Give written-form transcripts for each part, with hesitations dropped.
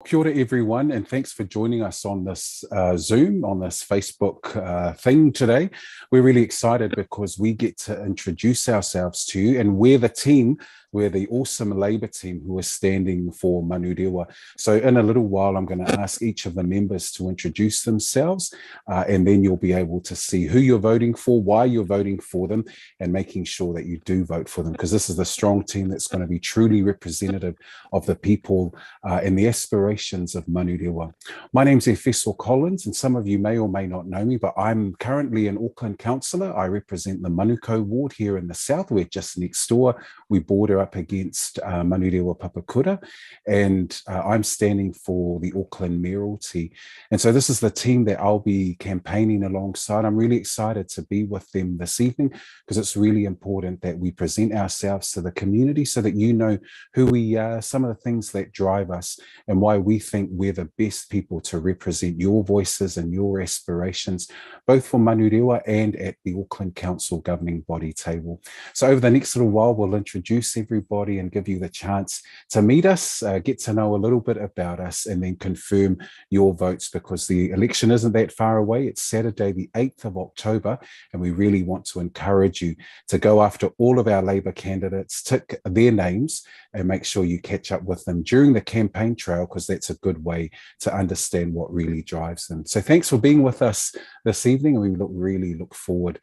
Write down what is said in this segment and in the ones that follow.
Kia ora everyone, and thanks for joining us on this Zoom, on this Facebook thing today. We're really excited because we get to introduce ourselves to you, and we're the team, we're the awesome Labour team who are standing for Manurewa. So in a little while, I'm going to ask each of the members to introduce themselves, and then you'll be able to see who you're voting for, why you're voting for them, and making sure that you do vote for them, because this is the strong team that's going to be truly representative of the people and the aspirations of Manurewa. My name's Efeso Collins, and some of you may or may not know me, but I'm currently an Auckland councillor. I represent the Manurewa ward here in the south. We're just next door. We border up against Manurewa Papakura, and I'm standing for the Auckland mayoralty. And so this is the team that I'll be campaigning alongside. I'm really excited to be with them this evening because it's really important that we present ourselves to the community so that you know who we are, some of the things that drive us, and why we think we're the best people to represent your voices and your aspirations, both for Manurewa and at the Auckland Council governing body table. So over the next little while, we'll introduce everybody and give you the chance to meet us, get to know a little bit about us, and then confirm your votes, because the election isn't that far away. It's Saturday, the 8th of October, and we really want to encourage you to go after all of our Labour candidates, tick their names, and make sure you catch up with them during the campaign trail, because that's a good way to understand what really drives them. So thanks for being with us this evening, and we really look forward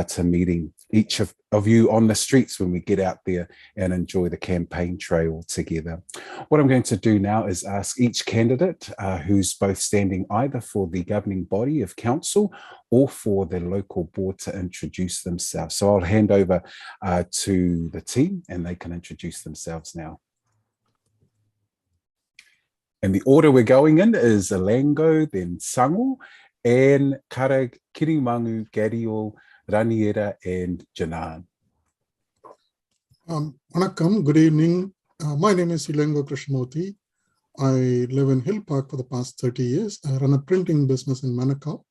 to meeting each of you on the streets when we get out there and enjoy the campaign trail together. What I'm going to do now is ask each candidate who's both standing either for the governing body of council or for the local board to introduce themselves. So I'll hand over to the team and they can introduce themselves now. And the order we're going in is Elango, then Sango, and Karag, Kirimangu, Gadio, Raniera, and Janan. Vanakkam, good evening. My name is Ilengo Krishnamurthy. I live in Hill Park for the past 30 years. I run a printing business in Manukau,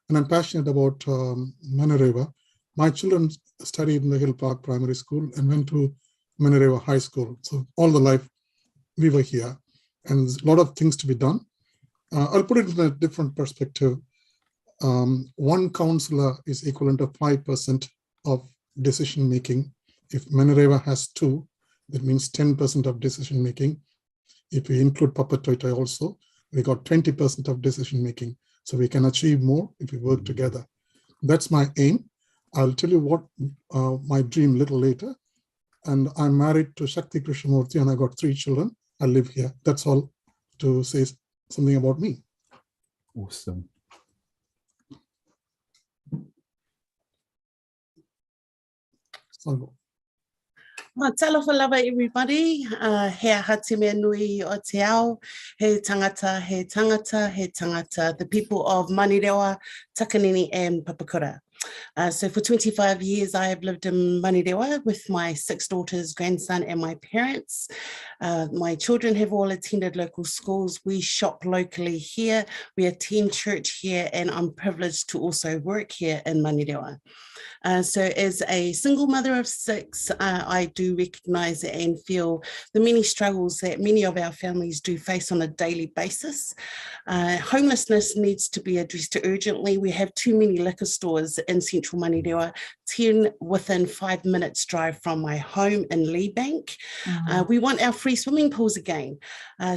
and I'm passionate about Manurewa. My children studied in the Hill Park Primary School and went to Manurewa High School. So all the life we were here, and there's a lot of things to be done. I'll put it in a different perspective. One councillor is equivalent to 5% of decision making. If Manurewa has 2, that means 10% of decision making. If we include Papatoita also, we got 20% of decision making. So we can achieve more if we work together. That's my aim. I'll tell you what my dream a little later. And I'm married to Shakti Krishnamurthy, and I got 3 children. I live here. That's all to say something about me. Awesome. Talofa lava everybody. He hati mea nui o te ao. He tangata, he tangata, he tangata. The people of Manurewa, Takanini and Papakura. So for 25 years, I have lived in Manurewa with my 6 daughters, grandson, and my parents. My children have all attended local schools. We shop locally here. We attend church here, and I'm privileged to also work here in Manurewa. So as a single mother of 6, I do recognise and feel the many struggles that many of our families do face on a daily basis. Homelessness needs to be addressed urgently. We have too many liquor stores in central Manurewa, 10 within 5 minutes drive from my home in Leebank. We want our free swimming pools again.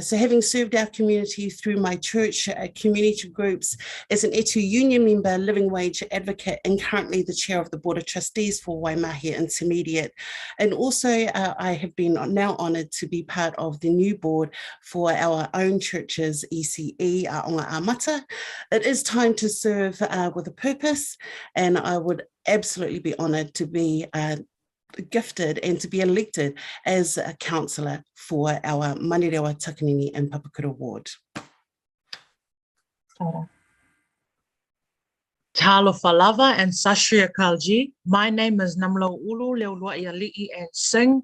So having served our community through my church community groups as an ETU union member, living wage advocate, and currently the chair of the Board of Trustees for Waimahi Intermediate. And also I have been now honoured to be part of the new board for our own church's ECE, Onga Amata. It is time to serve with a purpose, and I would absolutely be honoured to be gifted and to be elected as a councillor for our Manurewa, Takanini and Papakura ward. Talofa lava and Sashria Kalji. My name is Namlo Ulu Leulua Iali'i and Singh.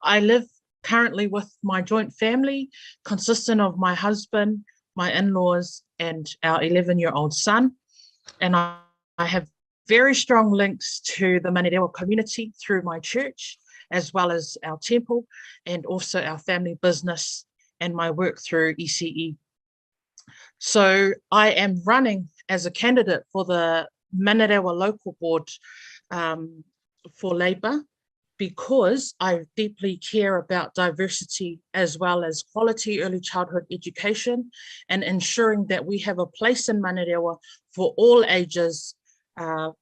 I live currently with my joint family, consisting of my husband, my in-laws, and our 11-year-old son. And I have very strong links to the Manurewa community through my church, as well as our temple, and also our family business and my work through ECE. So I am running as a candidate for the Manurewa Local Board for Labour, because I deeply care about diversity as well as quality early childhood education and ensuring that we have a place in Manurewa for all ages and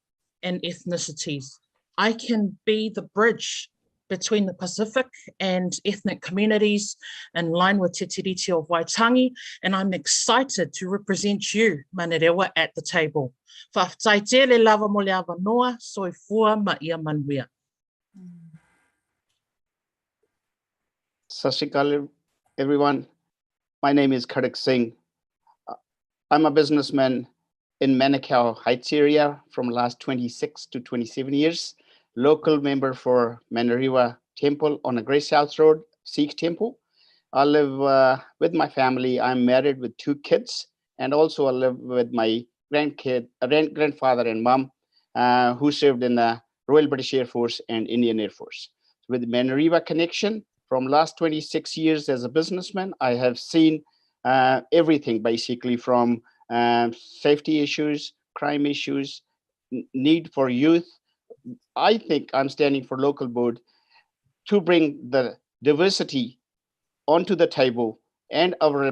ethnicities. I can be the bridge between the Pacific and ethnic communities in line with Te Tiriti of Waitangi, and I'm excited to represent you, Manurewa, at the table. Whawhataitele lava mo le awanoa, soifua ma ia manuia. Sashikal, everyone. My name is Kartik Singh. I'm a businessman in Manukau Heights area from last 26 to 27 years. Local member for Manurewa Temple on a Grace House Road, Sikh Temple. I live with my family. I'm married with 2 kids, and also I live with my grandfather and mom, who served in the Royal British Air Force and Indian Air Force. With Manurewa connection, from last 26 years as a businessman, I have seen everything basically from safety issues, crime issues, need for youth. I think I'm standing for local board to bring the diversity onto the table and our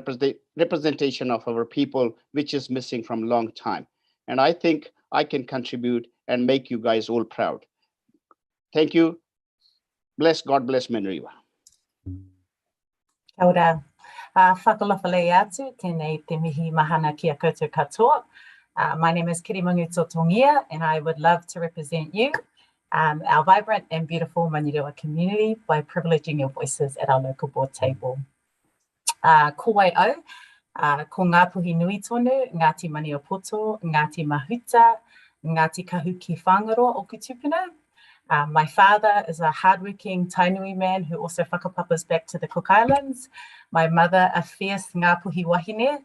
representation of our people, which is missing from a long time. And I think I can contribute and make you guys all proud. Thank you. God bless Manurewa. Kia ora. Whakalawhalei atu, tēnei te mihi mahana kia koutou katoa. My name is Kirimungu Totongia, and I would love to represent you, our vibrant and beautiful Manurewa community, by privileging your voices at our local board table. Ko wai au, ko ngā puhi nui tonu, Ngāti Maniopoto, Ngāti Mahuta, Ngāti Kahuki Whangaroa o Kutupuna. My father is a hardworking Tainui man who also whakapapas back to the Cook Islands. My mother, a fierce Ngāpuhi wahine.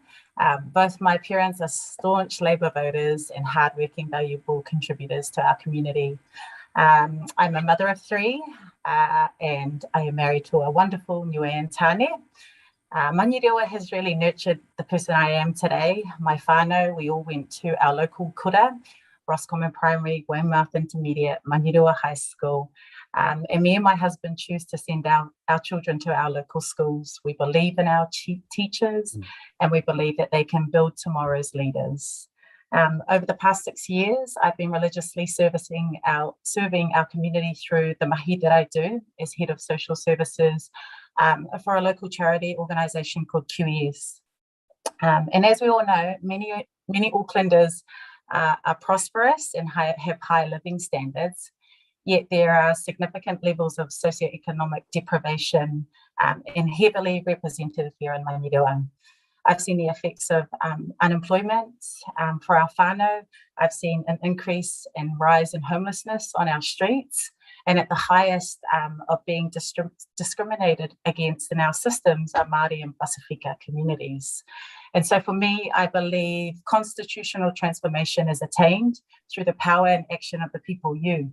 Both my parents are staunch Labour voters and hardworking, valuable contributors to our community. I'm a mother of 3, and I am married to a wonderful Niuean Tane. Manurewa has really nurtured the person I am today. My whānau, we all went to our local kura, Roscommon Primary, Weymouth Intermediate, Manurewa High School. And me and my husband choose to send our children to our local schools. We believe in our teachers, and we believe that they can build tomorrow's leaders. Over the past 6 years, I've been religiously serving our community through the mahi that I do as Head of Social Services for a local charity organisation called QES. And as we all know, many Aucklanders are prosperous and have high living standards, yet there are significant levels of socioeconomic deprivation and heavily represented here in Manurewa. I've seen the effects of unemployment for our whānau. I've seen an increase and rise in homelessness on our streets, and at the highest of being discriminated against in our systems are Māori and Pasifika communities. And so for me, I believe constitutional transformation is attained through the power and action of the people you.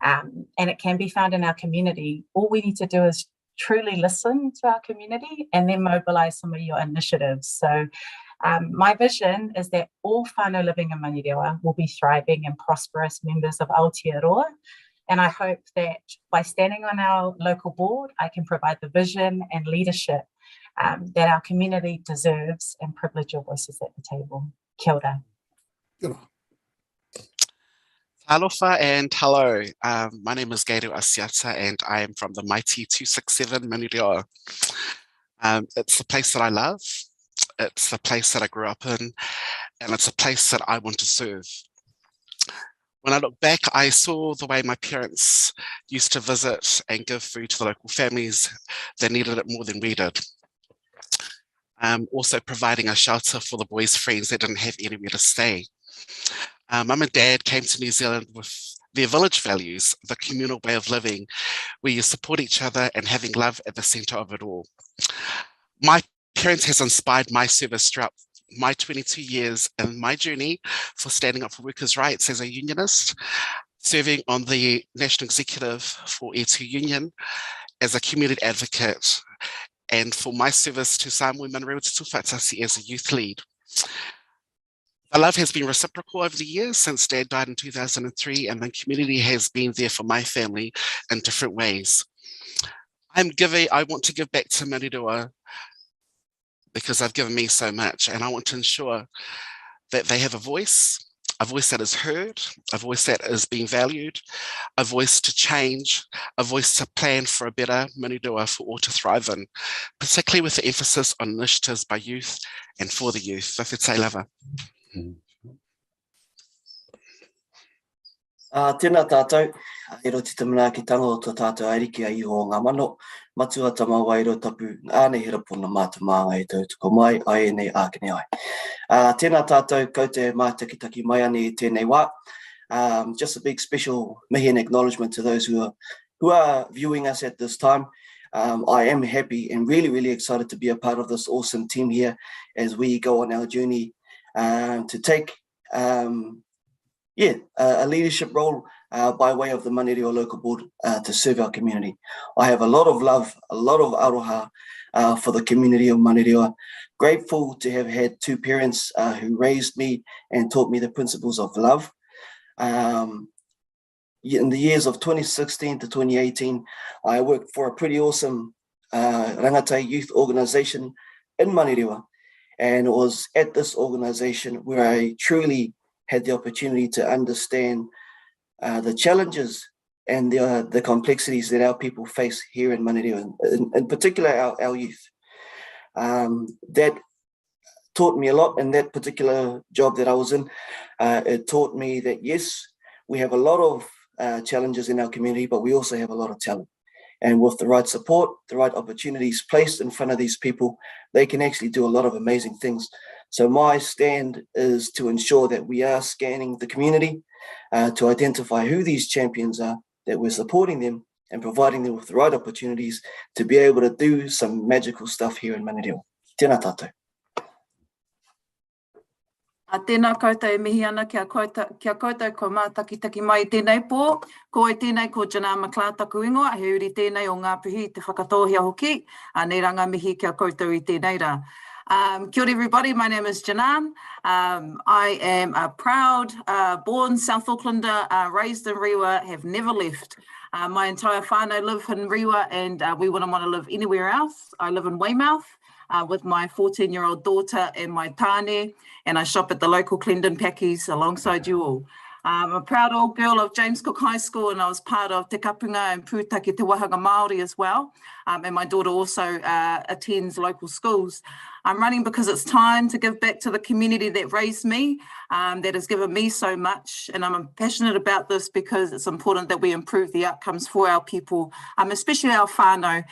And it can be found in our community. All we need to do is truly listen to our community and then mobilise some of your initiatives. So my vision is that all whānau living in Manurewa will be thriving and prosperous members of Aotearoa. And I hope that by standing on our local board, I can provide the vision and leadership that our community deserves and privilege your voices at the table. Kia ora. Kia ora. Alofa and hello. My name is Gairu Asiata and I am from the mighty 267 Manurewa. It's the place that I love. It's the place that I grew up in, and it's a place that I want to serve. When I look back, I saw the way my parents used to visit and give food to the local families that needed it more than we did. Also providing a shelter for the boys' friends that didn't have anywhere to stay. Mum and Dad came to New Zealand with their village values, the communal way of living, where you support each other and having love at the centre of it all. My parents has inspired my service throughout my 22 years and my journey for standing up for workers' rights as a unionist, serving on the National Executive for E2 Union, as a community advocate, and for my service to Samoa Manurewa Tūwhatasi as a youth lead. The love has been reciprocal over the years since Dad died in 2003, and the community has been there for my family in different ways. I want to give back to Manurewa because they've given me so much, and I want to ensure that they have a voice that is heard, a voice that is being valued, a voice to change, a voice to plan for a better Manurewa for all to thrive in, particularly with the emphasis on initiatives by youth and for the youth. Whawhetai lava. Tēnā tātou, e roti te mana ki tango o tō tātou airiki a iho ngā mano, matua tamau ai ro tapu, ānei hira puna mātu mānga e tautuko mai, ai nei ākene ai. Tēnā tātou, kau te mātakitaki mai ane e tēnei wā. Just a big special mihi and acknowledgement to those who are viewing us at this time. I am happy and really, really excited to be a part of this awesome team here as we go on our journey to take a leadership role by way of the Manurewa Local Board to serve our community. I have a lot of love, a lot of aroha for the community of Manurewa. Grateful to have had two parents who raised me and taught me the principles of love. In the years of 2016 to 2018, I worked for a pretty awesome rangatai youth organisation in Manurewa. And it was at this organisation where I truly had the opportunity to understand the challenges and the complexities that our people face here in Manurewa, in particular our youth. That taught me a lot in that particular job that I was in. It taught me that, yes, we have a lot of challenges in our community, but we also have a lot of talent. And with the right support, the right opportunities placed in front of these people, they can actually do a lot of amazing things. So my stand is to ensure that we are scanning the community to identify who these champions are, that we're supporting them and providing them with the right opportunities to be able to do some magical stuff here in Manurewa. Tēnā tātou. Tēnā koutou e mihi ana kia koutou ko mātakitaki mai tēnei pō. Ko e tēnei ko Janā Maklā taku ingoa, he uri tēnei o ngā pihi te whakatōhia hoki. Nei ranga mihi kia koutou I tēnei rā. Kia ora everybody, my name is Janan. I am a proud born South Aucklander, raised in Rewa, have never left. My entire whānau live in Rewa and we wouldn't want to live anywhere else. I live in Weymouth with my 14-year-old daughter and my tāne, and I shop at the local Clendon Packies alongside you all. I'm a proud old girl of James Cook High School and I was part of Te Kapunga and Pūtake Te Wahanga Māori as well. And my daughter also attends local schools. I'm running because it's time to give back to the community that raised me, that has given me so much. And I'm passionate about this because it's important that we improve the outcomes for our people, especially our whānau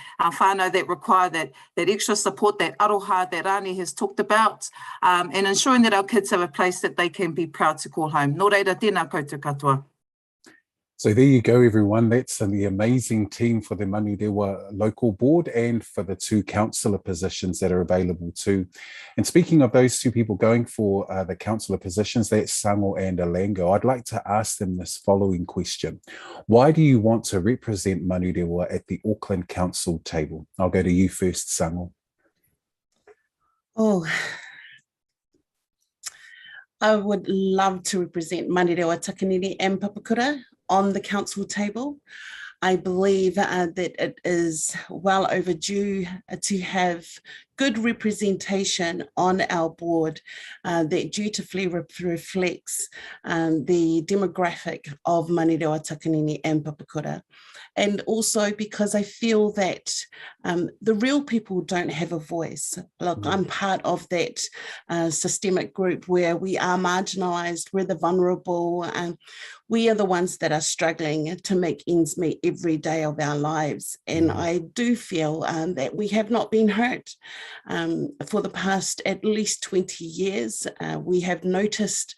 that require that extra support, that aroha that Rani has talked about, and ensuring that our kids have a place that they can be proud to call home. Nō reira, tēnā koutou katoa. So there you go, everyone. That's the amazing team for the Manurewa Local Board and for the two councillor positions that are available too. And speaking of those two people going for the councillor positions, that's Sango and Alango, I'd like to ask them this following question. Why do you want to represent Manurewa at the Auckland Council table? I'll go to you first, Sango. Oh, I would love to represent Manurewa, Takanini and Papakura on the council table. I believe that it is well overdue to have good representation on our board that dutifully reflects the demographic of Manurewa, Takanini and Papakura. And also because I feel that the real people don't have a voice. Look, I'm part of that systemic group where we are marginalised, we're the vulnerable, and we are the ones that are struggling to make ends meet every day of our lives. And I do feel that we have not been heard. For the past at least 20 years, we have noticed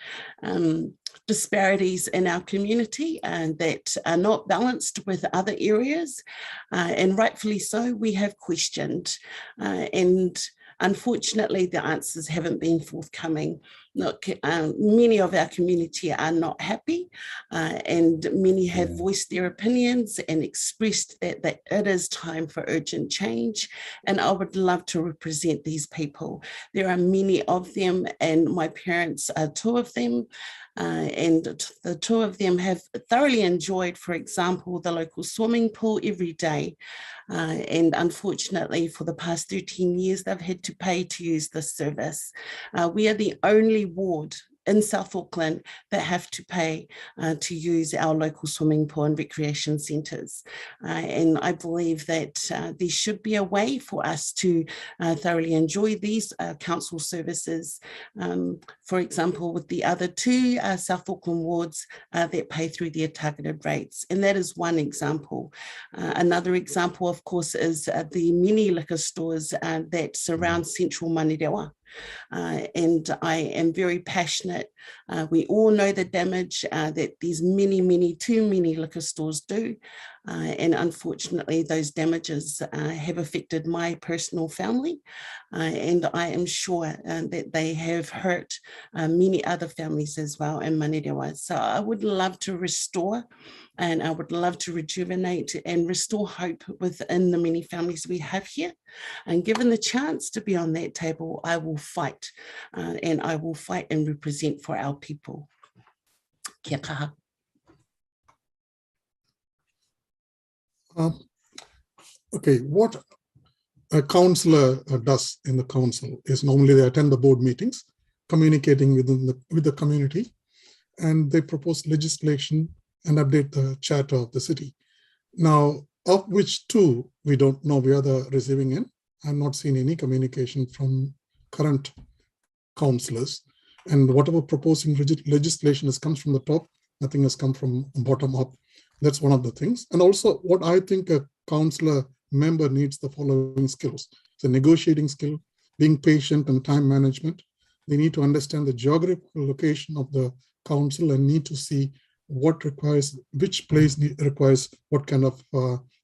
disparities in our community that are not balanced with other areas, and rightfully so, we have questioned, and unfortunately the answers haven't been forthcoming. look, many of our community are not happy, and many have voiced their opinions and expressed that it is time for urgent change. And I would love to represent these people. There are many of them, and my parents are two of them. And the two of them have thoroughly enjoyed, for example, the local swimming pool every day. And unfortunately, for the past 13 years, they've had to pay to use this service. We are the only ward in South Auckland that have to pay to use our local swimming pool and recreation centres. And I believe that there should be a way for us to thoroughly enjoy these council services. For example, with the other two South Auckland wards that pay through their targeted rates. And that is one example. Another example, of course, is the many liquor stores that surround central Manurewa. And I am very passionate. We all know the damage that these too many liquor stores do. And unfortunately, those damages have affected my personal family. And I am sure that they have hurt many other families as well in Manurewa. So I would love to restore, and I would love to rejuvenate and restore hope within the many families we have here. And given the chance to be on that table, I will fight, and I will fight and represent for our people. Kia kaha. Okay, what a councillor does in the council is normally they attend the board meetings, communicating with the community, and they propose legislation and update the charter of the city. Now, of which two we don't know where the receiving end. I'm not seeing any communication from current councillors, and whatever proposing legislation has come from the top, nothing has come from bottom up. That's one of the things. And also what I think a councillor member needs the following skills. So negotiating skill, being patient and time management. They need to understand the geographical location of the council and need to see what requires, which place requires what kind of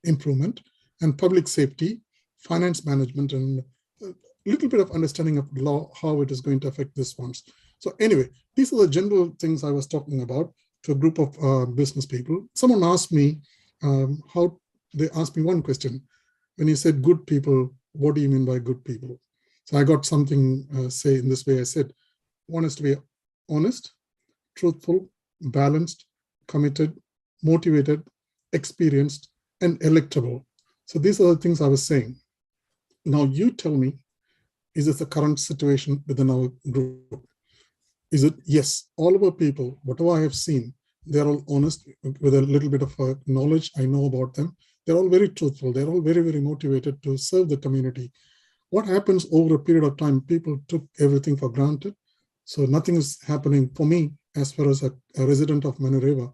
improvement, and public safety, finance management, and a little bit of understanding of law, how it is going to affect these ones. So anyway, these are the general things I was talking about to a group of business people. Someone asked me, they asked me one question. When you said good people, what do you mean by good people? So I got something say in this way. I said, one is to be honest, truthful, balanced, committed, motivated, experienced, and electable. So these are the things I was saying. Now you tell me, is this the current situation within our group? Is it? Yes, all of our people, whatever I have seen, they're all honest with a little bit of knowledge I know about them. They're all very truthful. They're all very, very motivated to serve the community. What happens over a period of time, people took everything for granted. So nothing is happening for me as far as a resident of Manurewa.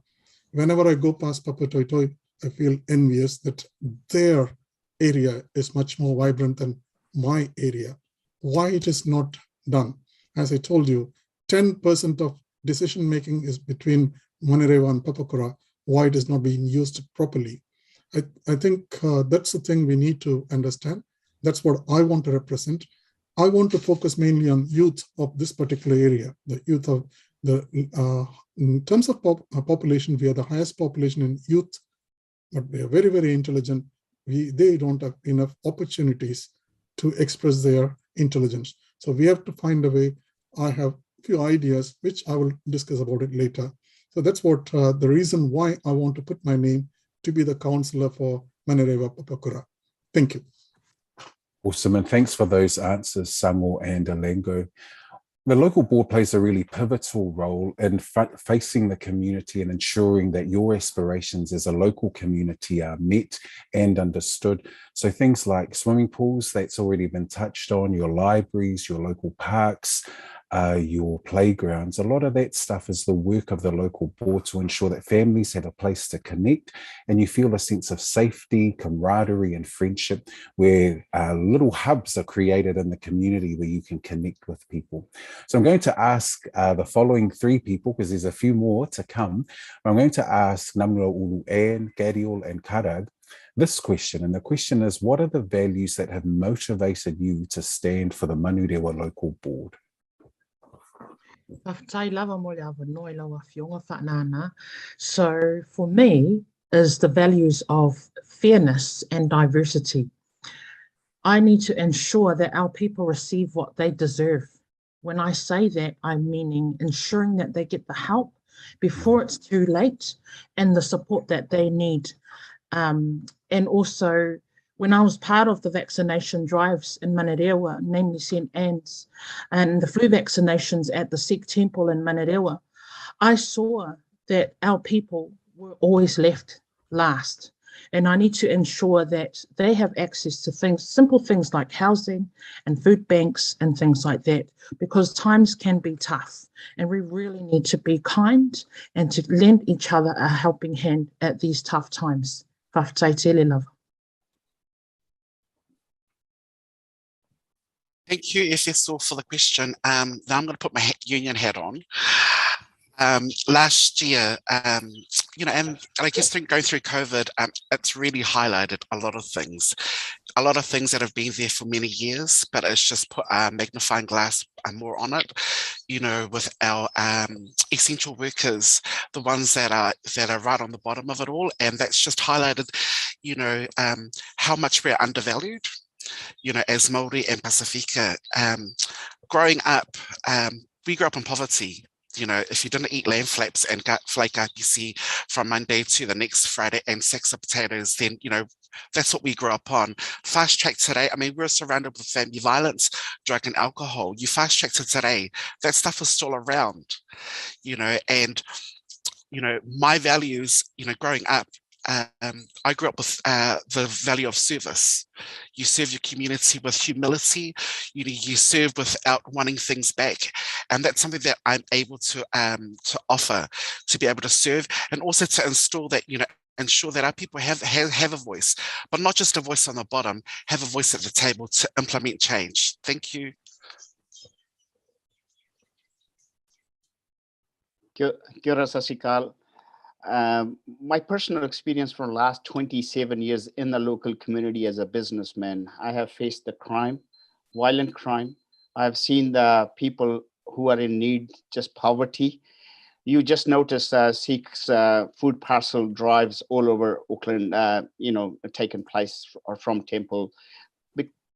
Whenever I go past Papa Toi Toi, I feel envious that their area is much more vibrant than my area. Why it is not done? As I told you, 10% of decision making is between Manurewa and Papakura. Why it is not being used properly? I think that's the thing we need to understand. That's what I want to represent. I want to focus mainly on youth of this particular area, the youth of the, in terms of population, we are the highest population in youth, but they are very, very intelligent. They don't have enough opportunities to express their intelligence. So we have to find a way. I have a few ideas, which I will discuss about it later. So that's what the reason why I want to put my name to be the councillor for Manurewa Papakura. Thank you. Awesome, and thanks for those answers, Samuel and Alengo. The local board plays a really pivotal role in facing the community and ensuring that your aspirations as a local community are met and understood. So things like swimming pools, that's already been touched on, your libraries, your local parks, your playgrounds, a lot of that stuff is the work of the local board to ensure that families have a place to connect and you feel a sense of safety, camaraderie and friendship where little hubs are created in the community where you can connect with people. So I'm going to ask the following three people, because there's a few more to come. I'm going to ask Namunewa Ulu, Anne, Gadiel and Karag this question, and the question is, what are the values that have motivated you to stand for the Manurewa Local Board? Whawhai lava mo le awa noi lawa whionga whanana. So for me is the values of fairness and diversity. I need to ensure that our people receive what they deserve. When I say that, I'm meaning ensuring that they get the help before it's too late and the support that they need. And also, when I was part of the vaccination drives in Manurewa, namely St. Anne's, and the flu vaccinations at the Sikh temple in Manurewa, I saw that our people were always left last. And I need to ensure that they have access to things, simple things like housing and food banks and things like that, because times can be tough. And we really need to be kind and to lend each other a helping hand at these tough times. Whawhai lava. Thank you, Efeso, for the question. Now I'm going to put my union hat on. Last year, and I guess going through COVID, it's really highlighted a lot of things that have been there for many years, but it's just put a magnifying glass more on it, with our essential workers, the ones that are right on the bottom of it all. And that's just highlighted, how much we're undervalued, as Māori and Pasifika. Growing up, we grew up in poverty. If you didn't eat lamb flaps and flake RPC from Monday to the next Friday and sacks of potatoes, then, that's what we grew up on. Fast track today, we're surrounded with family violence, drug and alcohol. You fast track to today, that stuff is still around, and, my values, growing up, I grew up with the value of service. You serve your community with humility. You serve without wanting things back, and that's something that I'm able to offer, to be able to serve, and also to install that, ensure that our people have a voice, but not just a voice on the bottom, have a voice at the table to implement change. Thank you. Kia ora, Sasikal. My personal experience for the last 27 years in the local community as a businessman, I have faced the crime, violent crime. I've seen the people who are in need, just poverty. You just notice Sikhs food parcel drives all over Auckland, taking place or from temple.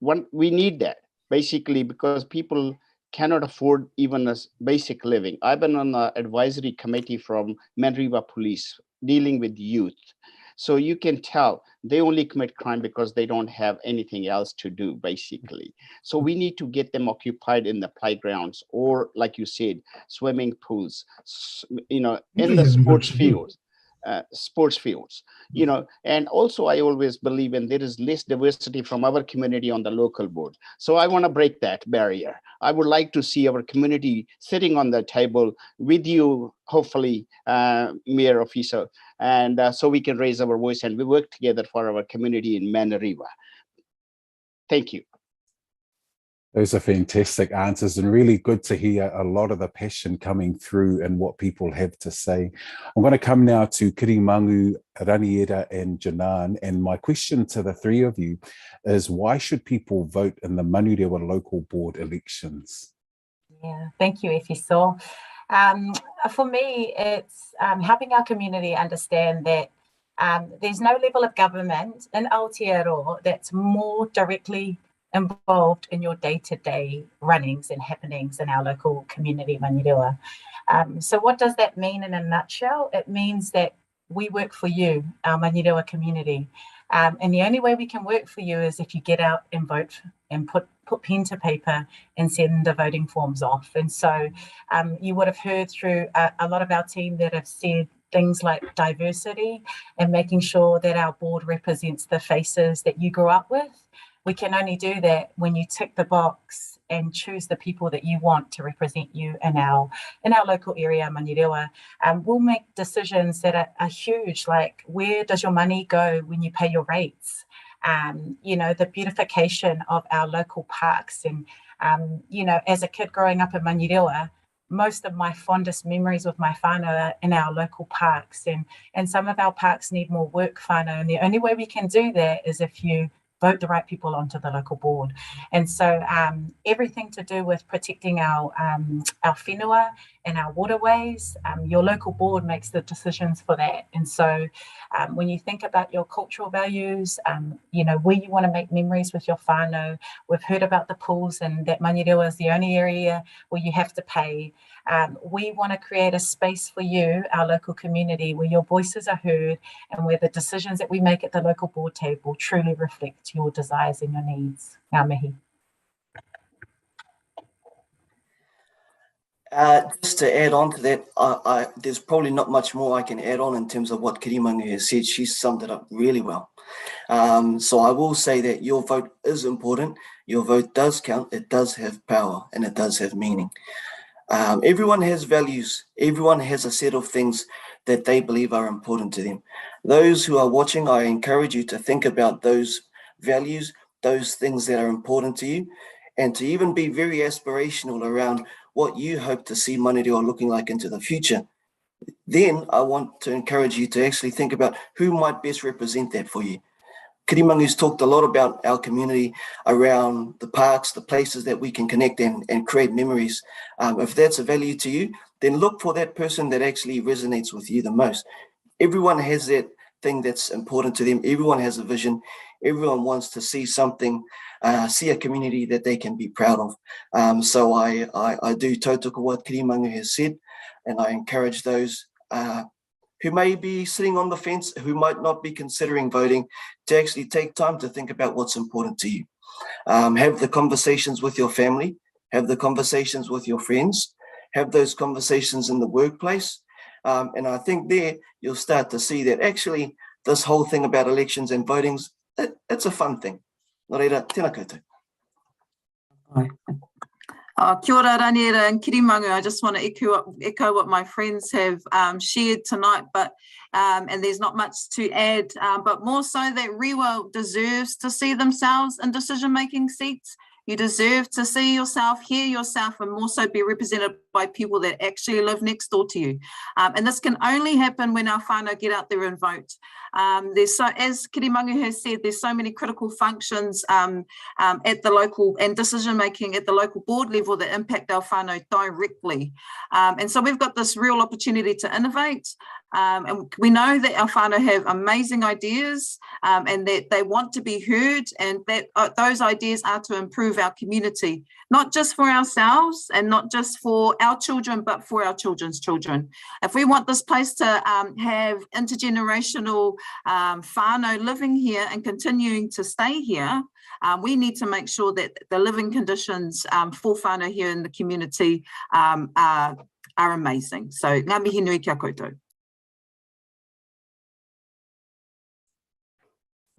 We need that basically because people cannot afford even a basic living. I've been on the advisory committee from Manurewa Police dealing with youth. So you can tell they only commit crime because they don't have anything else to do, basically. So we need to get them occupied in the playgrounds or, like you said, swimming pools, in the sports fields. And also I always believe in there is less diversity from our community on the local board. So I want to break that barrier. I would like to see our community sitting on the table with you, hopefully, Mayor Officer, and so we can raise our voice and we work together for our community in Manurewa. Thank you. Those are fantastic answers and really good to hear a lot of the passion coming through and what people have to say. I'm going to come now to Kirimangu, Raniera and Janan. And my question to the three of you is, why should people vote in the Manurewa Local Board elections? Yeah, thank you, Efeso. For me, it's helping our community understand that there's no level of government in Aotearoa that's more directly involved in your day-to-day runnings and happenings in our local community, Manurewa. So what does that mean in a nutshell? It means that we work for you, our Manurewa community. And the only way we can work for you is if you get out and vote and put pen to paper and send the voting forms off. And so you would have heard through a lot of our team that have said things like diversity and making sure that our board represents the faces that you grew up with. We can only do that when you tick the box and choose the people that you want to represent you in our local area, Manurewa. We'll make decisions that are huge, like where does your money go when you pay your rates? The beautification of our local parks. And, as a kid growing up in Manurewa, most of my fondest memories with my whānau are in our local parks. And some of our parks need more work, whānau. And the only way we can do that is if you vote the right people onto the local board. And so everything to do with protecting our whenua and our waterways, your local board makes the decisions for that. And so when you think about your cultural values, where you want to make memories with your whānau, we've heard about the pools and that Manurewa is the only area where you have to pay. We want to create a space for you, our local community, where your voices are heard and where the decisions that we make at the local board table truly reflect your desires and your needs. Ngā mihi. Just to add on to that, there's probably not much more I can add on in terms of what Kirimangu has said. She summed it up really well. So I will say that your vote is important. Your vote does count. It does have power and it does have meaning. Everyone has values. Everyone has a set of things that they believe are important to them. Those who are watching, I encourage you to think about those values, those things that are important to you, and to even be very aspirational around what you hope to see Manurewa looking like into the future. Then I want to encourage you to actually think about who might best represent that for you. Kirimangu's talked a lot about our community around the parks, the places that we can connect and create memories. If that's a value to you, then look for that person that actually resonates with you the most. Everyone has that thing that's important to them. Everyone has a vision. Everyone wants to see something, see a community that they can be proud of. So I do tautoko what Kirimangu has said, and I encourage those who may be sitting on the fence, who might not be considering voting, to actually take time to think about what's important to you. Have the conversations with your family, have the conversations with your friends, have those conversations in the workplace. And I think there you'll start to see that actually this whole thing about elections and votings, it's a fun thing. Nō reira, tēnā koutou. Kia ora Raniera and Kirimangu. I just want to echo what my friends have shared tonight, but and there's not much to add, but more so that Rewa deserves to see themselves in decision-making seats. You deserve to see yourself, hear yourself, and more so be represented by people that actually live next door to you. And this can only happen when our whānau get out there and vote. As Kirimangu has said, there's so many critical functions at the local and decision-making at the local board level that impact our whānau directly. And so we've got this real opportunity to innovate. And we know that our whānau have amazing ideas and that they want to be heard, and that those ideas are to improve our community, not just for ourselves and not just for our children, but for our children's children. If we want this place to have intergenerational whānau living here and continuing to stay here, we need to make sure that the living conditions for whānau here in the community are amazing. So ngā mihi nui kia koutou.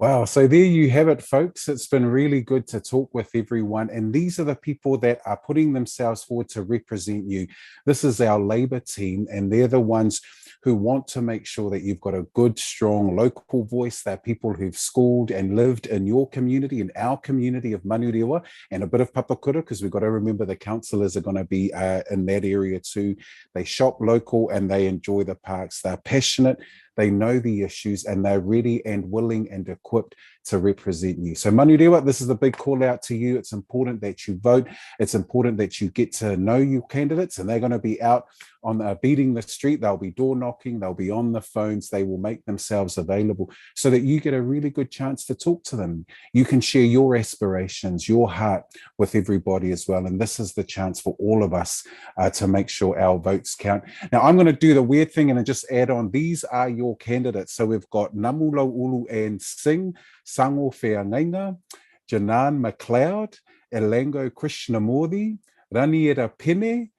Wow, so there you have it, folks. It's been really good to talk with everyone. And these are the people that are putting themselves forward to represent you. This is our Labour team, and they're the ones who want to make sure that you've got a good, strong local voice. They're people who've schooled and lived in your community, in our community of Manurewa, and a bit of Papakura, because we've got to remember the councillors are going to be in that area too. They shop local and they enjoy the parks. They're passionate. They know the issues and they're ready and willing and equipped to represent you. So Manurewa, this is a big call out to you. It's important that you vote. It's important that you get to know your candidates, and they're going to be out on beating the street. They'll be door knocking. They'll be on the phones. They will make themselves available so that you get a really good chance to talk to them. You can share your aspirations, your heart with everybody as well. And this is the chance for all of us to make sure our votes count. Now, I'm going to do the weird thing and then just add on. These are your candidates. So we've got Namulo Ulu and Singh, Sango Whiangainga, Janan McLeod, Elango Krishnamurthy, Raniera Pene,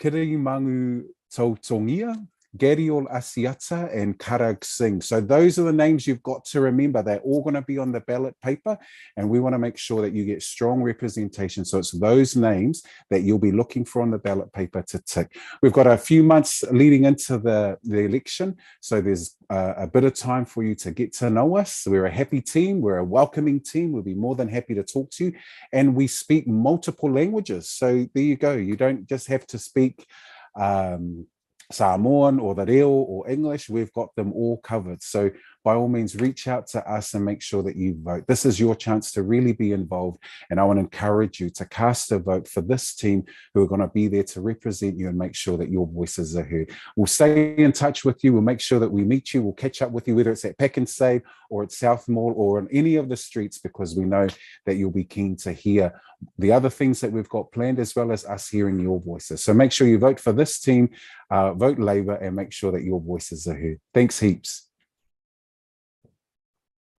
Kirimangu Tautongia, Gariol Asiata, and Karag Singh. So those are the names you've got to remember. They're all going to be on the ballot paper, and we want to make sure that you get strong representation. So it's those names that you'll be looking for on the ballot paper to tick. We've got a few months leading into the election, so there's a bit of time for you to get to know us. So we're a happy team. We're a welcoming team. We'll be more than happy to talk to you, and we speak multiple languages. So there you go. You don't just have to speak Samoan or the reo or English. We've got them all covered. So by all means, reach out to us and make sure that you vote. This is your chance to really be involved. And I want to encourage you to cast a vote for this team who are going to be there to represent you and make sure that your voices are heard. We'll stay in touch with you. We'll make sure that we meet you. We'll catch up with you, whether it's at Pack and Save or at South Mall or on any of the streets, because we know that you'll be keen to hear the other things that we've got planned, as well as us hearing your voices. So make sure you vote for this team, vote Labour, and make sure that your voices are heard. Thanks heaps.